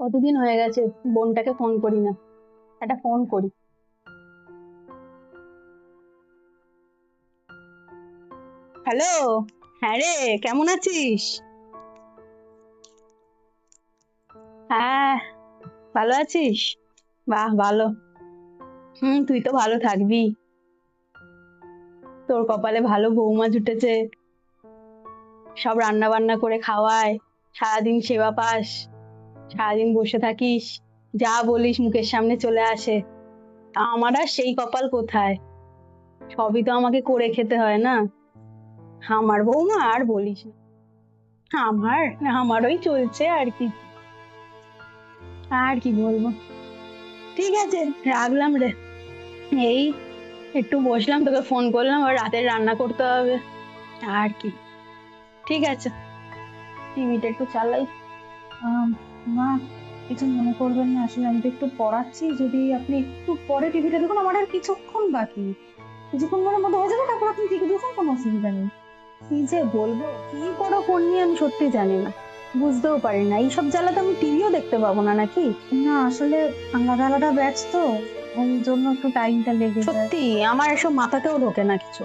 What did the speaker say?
কতদিন হয়ে গেছে বোনটাকে ফোন করি না। একটা ফোন করি। হ্যালো। হ্যাঁ রে, কেমন আছিস? হ্যাঁ, ভালো আছিস? বাহ, ভালো। তুই তো ভালো থাকবি। তোর কপালে ভালো বৌমা জুটেছে, সব রান্না বান্না করে খাওয়ায়, সারাদিন সেবা পাস, সারাদিন বসে থাকিস, যা বলিস মুখের সামনে চলে আসে। আমার আর সেই কপাল কোথায়? সবই তো আমাকে করে খেতে হয় না। আমার বৌমা আর বলিস না। আমার আমারই চলছে আর কি। আর কি বলবো। ঠিক আছে, রাখলাম রে। এই একটু বসলাম, তোকে ফোন করলাম, আর রাতের রান্না করতে হবে আর কি। ঠিক আছে, টিভিটা একটু চালাই। আম, মা, কিছু মনে করবেন না, আসলে আমি তো একটু পড়াচ্ছি, যদি আপনি একটু পরে টিভিটা দেখুন, আমার আর কিছুক্ষণ বাকি, কিছুক্ষণ মধ্যে মধ্যে হয়ে যাবে, তারপর আপনি টিভি দেখুন, কোনো অসুবিধা নেই। কি যে বলবো, কি করো ফোন নিয়ে আমি সত্যি জানি না, বুঝতেও পারি না। এইসব জ্বালাতে আমি টিভিও দেখতে পাবো না নাকি? না আসলে আলাদা আলাদা ব্যাচ তো, ওই জন্য একটু টাইমটা লেগে যায়। সত্যি আমার এসব মাথাতেও ঢোকে না কিছু।